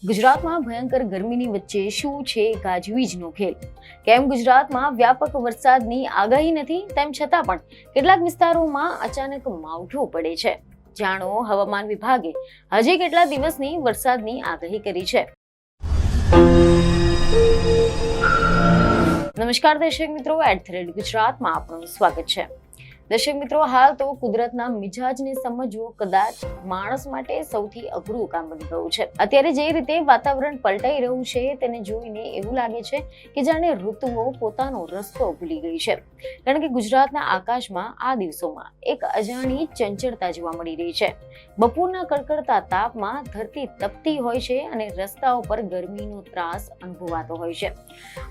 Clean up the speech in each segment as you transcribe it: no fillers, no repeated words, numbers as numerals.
ગુજરાતમાં ભયંકર ગરમીની વચ્ચે શું છે ગાજવીજનો ખેલ? કેમ ગુજરાતમાં વ્યાપક વરસાદની આગાહી નથી, તેમ છતાં પણ કેટલાક વિસ્તારોમાં અચાનક માવઠું પડે છે? જાણો, હવામાન વિભાગે હજી કેટલા દિવસની વરસાદની આગાહી કરી છે. નમસ્કાર દર્શક મિત્રો, @ગુજરાતમાં આપનું સ્વાગત છે. દર્શક મિત્રો, હાલ તો કુદરતના મિજાજને સમજવો કદાચ માણસ માટે સૌથી અઘરું કામ બની ગયું છે. અત્યારે જે રીતે વાતાવરણ પલટાઈ રહ્યું છે તેને જોઈને એવું લાગે છે કે જાણે ઋતુઓ પોતાનો રસ્તો ભૂલી ગઈ છે. કારણ કે ગુજરાતના આકાશમાં આ દિવસોમાં એક અજાણી ચંચળતા જોવા મળી રહી છે. બપોરના કડકડતા તાપમાં ધરતી તપતી હોય છે અને રસ્તાઓ પર ગરમીનો ત્રાસ અનુભવાતો હોય છે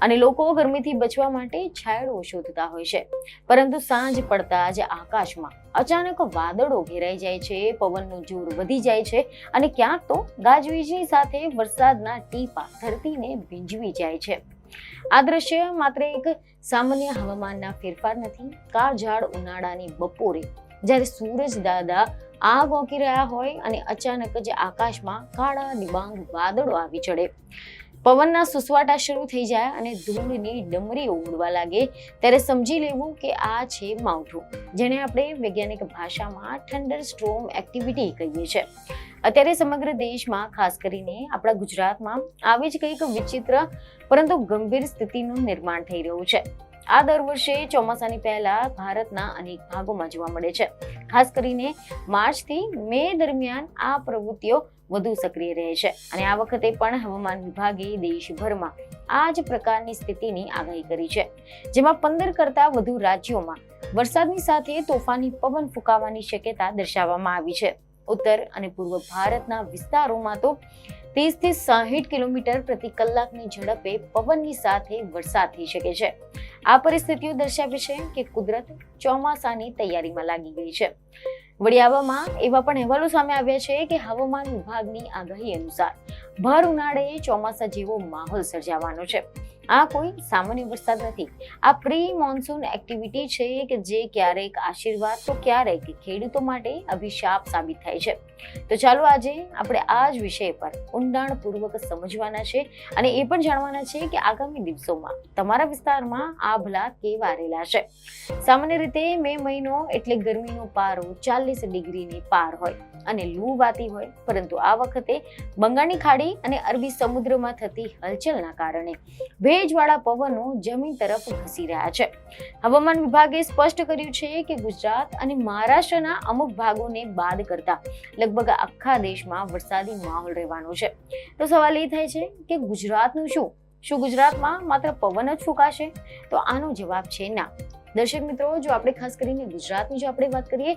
અને લોકો ગરમીથી બચવા માટે છાંયડો શોધતા હોય છે. પરંતુ સાંજ પડતા આજે આકાશમાં અચાનક વાદળો ઘેરાઈ જાય છે, પવનનું જોર વધી જાય છે અને ક્યાંક તો ગાજવીજની સાથે વરસાદના ટીપા ધરતીને ભીંજવી જાય છે. આ દ્રશ્ય માત્ર એક સામાન્ય હવામાનના ફેરફાર નથી. કાળઝાળ ઉનાળાની બપોરે જ્યારે સૂરજ દાદા આગ ઓકી રહ્યા હોય અને અચાનક જ આકાશમાં કાળા ડિબાંગ વાદળો આવી ચડે, પવનના સુસવાટા શરૂ થઈ જાય અને ધૂળની ડમરીઓ ઉડવા લાગે, ત્યારે સમજી લેવું કે આ છે માવઠું, જેને આપણે વૈજ્ઞાનિક ભાષામાં થંડર સ્ટ્રોમ એક્ટિવિટી કહીએ છીએ. અત્યારે સમગ્ર દેશમાં, ખાસ કરીને આપણા ગુજરાતમાં આવી જ કંઈક વિચિત્ર પરંતુ ગંભીર સ્થિતિનું નિર્માણ થઈ રહ્યું છે. આ દર વર્ષે ચોમાસાની પહેલા ભારતના અનેક ભાગોમાં જોવા મળે છે. ખાસ કરીને માર્ચથી મે દરમિયાન આ પ્રવૃત્તિઓ વધુ સક્રિય રહે છે અને આ વખતે પણ હવામાન વિભાગે દેશભરમાં આ જ પ્રકારની સ્થિતિની આગાહી કરી છે, જેમાં 15 કરતા વધુ રાજ્યોમાં વરસાદની સાથે તોફાની પવન ફૂંકાવાની શક્યતા દર્શાવવામાં આવી છે. ઉત્તર અને પૂર્વ ભારતના વિસ્તારોમાં તો 30 થી 60 કિલોમીટર પ્રતિ કલાકની ઝડપે પવનની સાથે વરસાદ થઈ શકે છે. આ પરિસ્થિતિઓ દર્શાવે છે કે કુદરત ચોમાસાની તૈયારીમાં લાગી ગઈ છે. વડિયાવામાં એવા પણ અહેવાલો સામે આવ્યા છે કે હવામાન વિભાગની આગાહી અનુસાર ભર ઉનાળે ચોમાસા જેવો માહોલ સર્જાવાનો છે. આ કોઈ સામાન્ય વરસાદ નથી. આ પ્રી મોન્સૂન એક્ટિવિટી છે કે જે ક્યારેક આશીર્વાદ તો ક્યારેક ખેડૂતો માટે અભિશાપ સાબિત થાય છે. તો ચાલો આજે આપણે આ જ વિષય પર ઊંડાણપૂર્વક સમજવાના છે અને એ પણ જાણવાના છે કે આગામી દિવસોમાં તમારા વિસ્તારમાં આભલા કેવા રહેલા છે. સામાન્ય રીતે મે મહિનો એટલે ગરમીનો પારો 40 ડિગ્રીની પાર હોય અને લૂ વાતી હોય, પરંતુ આ વખતે બંગાળની ખાડી અને અરબી સમુદ્રમાં થતી હલચલના કારણે ભેજવાળા પવનો જમીન તરફ ઘસી રહ્યા છે. હવામાન વિભાગે સ્પષ્ટ કર્યું છે કે ગુજરાત અને મહારાષ્ટ્રના અમુક ભાગોને બાદ કરતા લગભગ આખા દેશમાં વરસાદી માહોલ રહેવાનો છે. તો સવાલ એ થાય છે કે ગુજરાતનું શું ગુજરાતમાં માત્ર પવન જ ફૂંકાશે? તો આનો જવાબ છે ના. દર્શક મિત્રો, જો આપણે ખાસ કરીને ગુજરાતની જો આપણે વાત કરીએ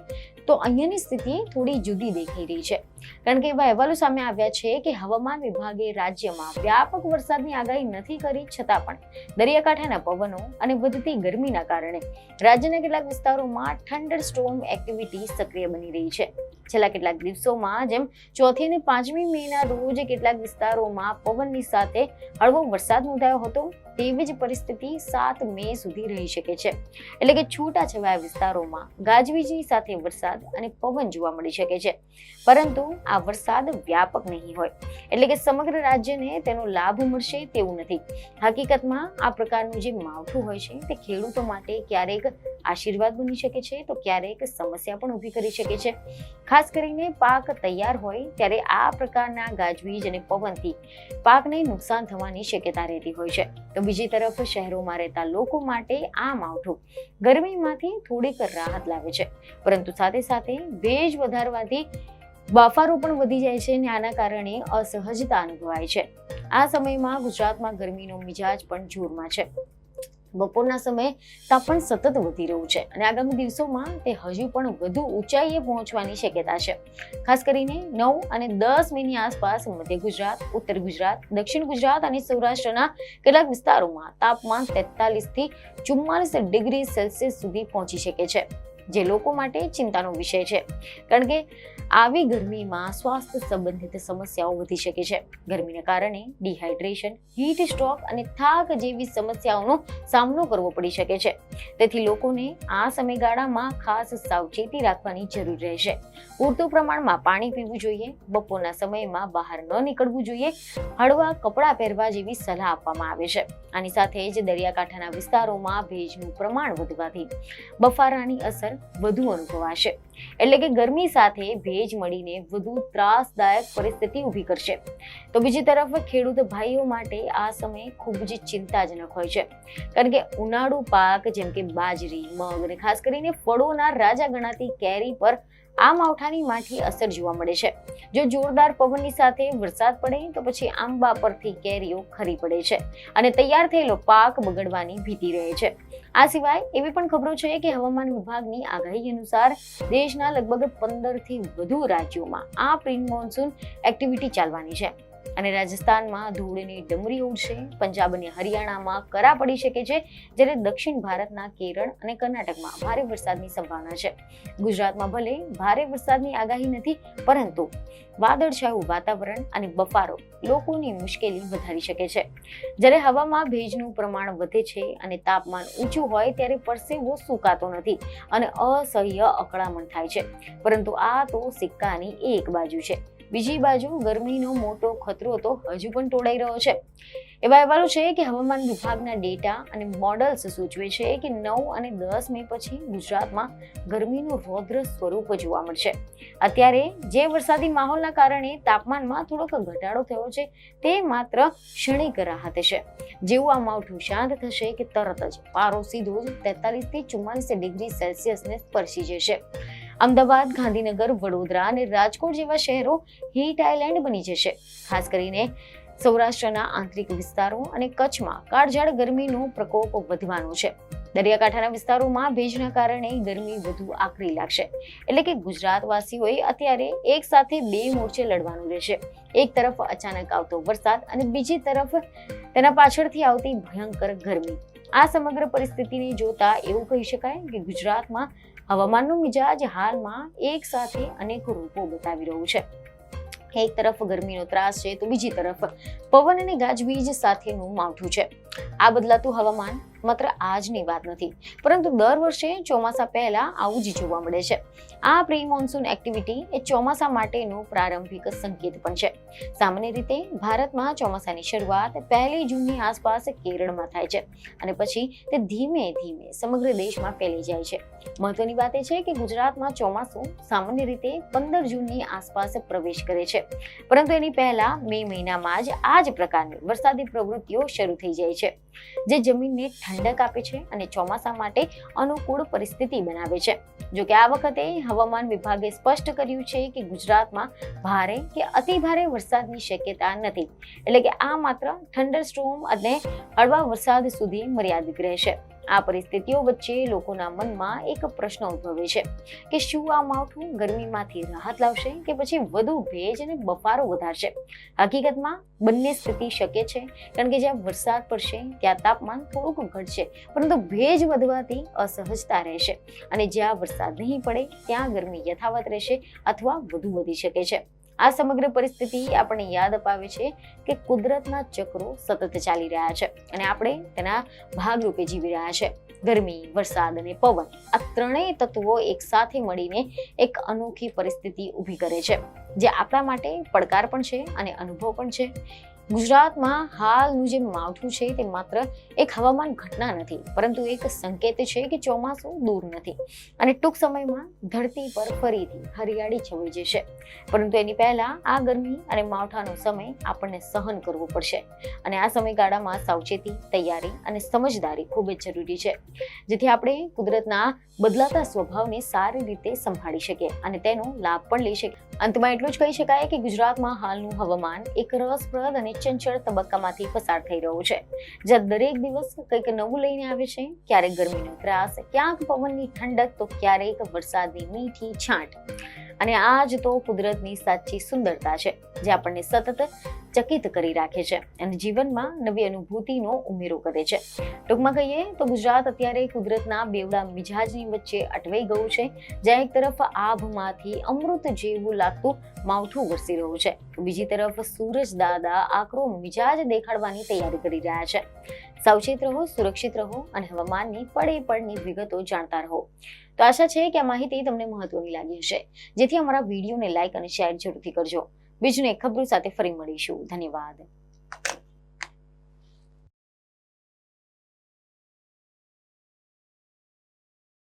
તો અહીંયાની સ્થિતિ થોડી જુદી દેખાઈ રહી છે. કારણ કે એવા અહેવાલો સામે આવ્યા છે કે હવામાન વિભાગે રાજ્યમાં વ્યાપક વરસાદની આગાહી નથી કરી, છતાં પણ દરિયાકાંઠાના પવનો અને વધતી ગરમીના કારણે રાજ્યના કેટલાક વિસ્તારોમાં થંડર સ્ટોર્મ એક્ટિવિટી સક્રિય બની રહી છે. છેલ્લા કેટલાક દિવસોમાં, જેમ 4 અને 5મી મેના રોજ કેટલાક વિસ્તારોમાં પવનની સાથે હળવો વરસાદ નોંધાયો હતો, તેવી જ પરિસ્થિતિ 7 મે સુધી રહી શકે છે. એટલે કે છૂટાછવાયા વિસ્તારોમાં ગાજવીજની સાથે વરસાદ અને પવન જોવા મળી શકે છે, પરંતુ આ વરસાદ વ્યાપક નહીં હોય, એટલે કે સમગ્ર રાજ્યને તેનો લાભ મળશે તેવું નથી. હકીકતમાં આ પ્રકારનું જે માવઠું હોય છે તે ખેડૂતો માટે ક્યારેક આશીર્વાદ બની શકે છે તો ક્યારેક સમસ્યા પણ ઊભી કરી શકે છે. ખાસ કરીને પાક તૈયાર હોય ત્યારે આ પ્રકારના ગાજવીજ અને પવનથી પાકને નુકસાન થવાની શક્યતા રહેતી હોય છે. તો બીજી તરફ શહેરોમાં રહેતા લોકો માટે આ માવઠું ગરમીમાંથી થોડીક રાહત લાવે છે, પરંતુ સાથે સાથે ભેજ વધારવાથી બફારો પણ વધી જાય છે અને આના કારણે અસહજતા અનુભવાય છે. આ સમયમાં ગુજરાતમાં ગરમીનો મિજાજ પણ જોરમાં છે. બપોરના સમયે તાપમાન સતત વધી રહ્યું છે અને આગામી દિવસોમાં તે હજુ પણ વધુ ઊંચાઈએ પહોંચવાની શક્યતા છે. ખાસ કરીને 9 અને 10 મેની આસપાસ મધ્ય ગુજરાત, ઉત્તર ગુજરાત, દક્ષિણ ગુજરાત અને સૌરાષ્ટ્રના કેટલાક વિસ્તારોમાં તાપમાન 43 થી 44 ડિગ્રી સેલ્સિયસ સુધી પહોંચી શકે છે. જે લોકો માટે ચિંતાનો વિષય છે, કારણ કે આવી ગરમીમાં સ્વાસ્થ્ય સંબંધિત સમસ્યાઓ વધી શકે છે. ગરમીને કારણે ડિહાઇડ્રેશન, હીટ સ્ટ્રોક અને થાક જેવી સમસ્યાઓનો સામનો કરવો પડી શકે છે. તેથી લોકોને આ સમયગાળામાં ખાસ સાવચેતી રાખવાની જરૂર રહેશે. પૂરતું પ્રમાણમાં પાણી પીવું જોઈએ, બપોરના સમયમાં બહાર ન નીકળવું જોઈએ, હળવા કપડાં પહેરવા જેવી સલાહ આપવામાં આવે છે. આની સાથે જ દરિયાકાંઠાના વિસ્તારોમાં ભેજનું પ્રમાણ વધવાથી બફારાની અસર વધુ અનુભવાશે. એટલે કે ગરમી સાથે ભેજ મળીને વધુ ત્રાસદાયક પરિસ્થિતિ ઊભી કરશે. તો બીજી તરફ ખેડૂત ભાઈઓ માટે આ સમય ખૂબ જ ચિંતાજનક હોય છે, કારણ કે ઉનાળુ પાક જેમ કે બાજરી, મગ અને ખાસ કરીને ફળોના રાજા ગણાતી કેરી પર આ માવઠાની માઠી અસર જોવા મળે છે. જો જોરદાર પવનની સાથે વરસાદ પડે તો પછી આંબા પરથી કેરીઓ ખરી પડે છે અને તૈયાર થયેલો પાક બગડવાની ભીતિ રહે છે. આ સિવાય એવી પણ ખબરો છે કે હવામાન વિભાગની આગાહી અનુસાર દેશના લગભગ 15 થી વધુ રાજ્યોમાં આ પ્રી મોન્સૂન એક્ટિવિટી ચાલવાની છે અને રાજસ્થાનમાં ધૂળની ડમરી ઉડશે, પંજાબ અને હરિયાણામાં કરા પડી શકે છે, જ્યારે દક્ષિણ ભારતના કેરળ અને કર્ણાટકમાં ભારે વરસાદની સંભાવના છે. ગુજરાતમાં ભલે ભારે વરસાદની આગાહી નથી, પરંતુ વાદળછાયું વાતાવરણ અને બફારો લોકોની મુશ્કેલી વધારી શકે છે. જ્યારે હવામાં ભેજનું પ્રમાણ વધે છે અને તાપમાન ઊંચું હોય ત્યારે પરસેવો સુકાતો નથી અને અસહ્ય અકળામણ થાય છે. પરંતુ આ તો સિક્કાની એક બાજુ છે. બીજી બાજુ ગરમીનો મોટો ખતરો તો હજુ પણ ટોળાઈ રહ્યો છે. એવા અહેવાલો છે કે હવામાન વિભાગના ડેટા અને મોડલ્સ સૂચવે છે કે 9 અને 10 મે પછી ગુજરાતમાં ગરમીનું રૌદ્ર સ્વરૂપ જોવા મળશે. અત્યારે જે વરસાદી માહોલના કારણે તાપમાનમાં થોડોક ઘટાડો થયો છે તે માત્ર ક્ષણિક રાહત છે. જેવું આ માવઠું શાંત થશે કે તરત જ પારો સીધો જ 43 થી 44 ડિગ્રી સેલ્સિયસને સ્પર્શી જશે. અમદાવાદ, ગાંધીનગર, વડોદરા અને રાજકોટ જેવા શહેરો હીટ આઇલેન્ડ બની જશે. ખાસ કરીને સૌરાષ્ટ્રના આંતરિક વિસ્તારો અને કચ્છમાં કાળઝાળ ગરમીનો પ્રકોપ વધવાનો છે. દરિયાકાંઠાના વિસ્તારોમાં ભેજના કારણે ગરમી વધુ આકરી લાગશે. એટલે કે ગુજરાતવાસીઓએ અત્યારે એક સાથે બે મોરચે લડવાનું રહેશે. એક તરફ અચાનક આવતો વરસાદ અને બીજી તરફ તેના પાછળથી આવતી ભયંકર ગરમી. આ સમગ્ર પરિસ્થિતિને જોતા એવું કહી શકાય કે ગુજરાતમાં હવામાનનો મિજાજ હાલમાં એક સાથે અનેક રૂપો બતાવી રહ્યું છે. એક તરફ ગરમીનો ત્રાસ છે તો બીજી તરફ પવન અને ગાજવીજ સાથેનું માવઠું છે. આ બદલાતું હવામાન માત્ર આજની વાત નથી, પરંતુ દર વર્ષે ચોમાસા પહેલા આવું જ જોવા મળે છે. આ પ્રી મોન્સૂન એક્ટિવિટી એ ચોમાસા માટેનો પ્રારંભિક સંકેત પણ છે. સામાન્ય રીતે ભારતમાં ચોમાસાની શરૂઆત 1 જૂનની આસપાસ કેરળમાં થાય છે અને પછી તે ધીમે ધીમે સમગ્ર દેશમાં ફેલાઈ જાય છે. મહત્વની વાત એ છે કે ગુજરાતમાં ચોમાસું સામાન્ય રીતે 15 જૂનની આસપાસ પ્રવેશ કરે છે, પરંતુ એની પહેલા મે મહિનામાં જ આ જ પ્રકારની વરસાદી પ્રવૃત્તિઓ શરૂ થઈ જાય છે, જે જમીનને ઠંડક આપે છે અને ચોમાસા માટે અનુકૂળ પરિસ્થિતિ બનાવે છે. જો કે આ વખતે હવામાન વિભાગે સ્પષ્ટ કર્યું છે કે ગુજરાતમાં ભારે કે અતિ ભારે વરસાદની શક્યતા નથી. એટલે કે આ માત્ર થંડરસ્ટોર્મ અને હળવા વરસાદ સુધી મર્યાદિત રહેશે. આ પરિસ્થિતિઓ વચ્ચે લોકોના મનમાં એક પ્રશ્ન ઉદ્ભવે છે કે શું આ માવઠું ગરમીમાંથી રાહત લાવશે કે પછી વધુ ભેજ અને બફારો વધારશે? હકીકતમાં બંને સ્થિતિ શક્ય છે, કારણ કે જ્યાં વરસાદ પડશે ત્યાં તાપમાન થોડુંક ઘટશે, પરંતુ ભેજ વધવાથી અસહજતા રહેશે, અને જ્યાં વરસાદ નહીં પડે ત્યાં ગરમી યથાવત રહેશે અથવા વધુ વધી શકે છે. આ સમગ્ર પરિસ્થિતિ આપણને યાદ અપાવે છે કે કુદરતના ચક્રો સતત ચાલી રહ્યા છે અને આપણે તેના ભાગરૂપે જીવી રહ્યા છે. ગરમી, વરસાદ અને પવન, આ ત્રણેય તત્વો એક સાથે મળીને એક અનોખી પરિસ્થિતિ ઊભી કરે છે, જે આપણા માટે પડકાર પણ છે અને અનુભવ પણ છે. ગુજરાતમાં હાલનું જે માવઠું છે તે માત્ર એક હવામાન ઘટના નથી, પરંતુ એક સંકેત છે કે ચોમાસું દૂર નથી અને ટૂંક સમયમાં ધરતી પર ફરીથી હરિયાળી છવાઈ જશે. પરંતુ એની પહેલા આ ગરમી અને માવઠાનો સમય આપણને સહન કરવો પડશે, અને આ સમયગાળામાં સાવચેતી, તૈયારી અને સમજદારી ખૂબ જ જરૂરી છે, જેથી આપણે કુદરતના બદલાતા સ્વભાવને સારી રીતે સંભાળી શકીએ અને તેનો લાભ પણ લઈ શકીએ. અંતમાં એટલું જ કહી શકાય કે ગુજરાતમાં હાલનું હવામાન એક રસપ્રદ અને ચંચળ તબક્કામાંથી પસાર થઈ રહ્યું છે, જ્યાં દરેક દિવસ કંઈક નવું લઈને આવે છે. ક્યારેક ગરમીનો ત્રાસ, ક્યાંક પવનની ઠંડક, તો ક્યારેક વરસાદની મીઠી છાંટ. અને આ જ તો કુદરતની સાચી સુંદરતા છે, જે આપણને સતત ચકિત કરી રાખે છે અને જીવનમાં નવી અનુભૂતિનો ઉમેરો કરે છે. ટૂંકમાં કહીએ તો ગુજરાત અત્યારે કુદરતના બેવડા મિજાજની વચ્ચે અટવાઈ ગયું છે, જ્યાં એક તરફ આભમાંથી અમૃત જેવું લાગતું માવઠું વરસી રહ્યું છે, બીજી તરફ સૂરજ દાદા આકરો મિજાજ દેખાડવાની તૈયારી કરી રહ્યા છે. સાવચેત રહો, સુરક્ષિત રહો અને હવામાનની પળે પળની વિગતો જાણતા રહો. તો આશા છે કે આ માહિતી તમને મહત્વની લાગી હશે, જેથી અમારા વિડીયોને લાઈક અને શેર જરૂરથી કરજો. બીજું એક ખબર સાથે ફરી મળીશું. ધન્યવાદ.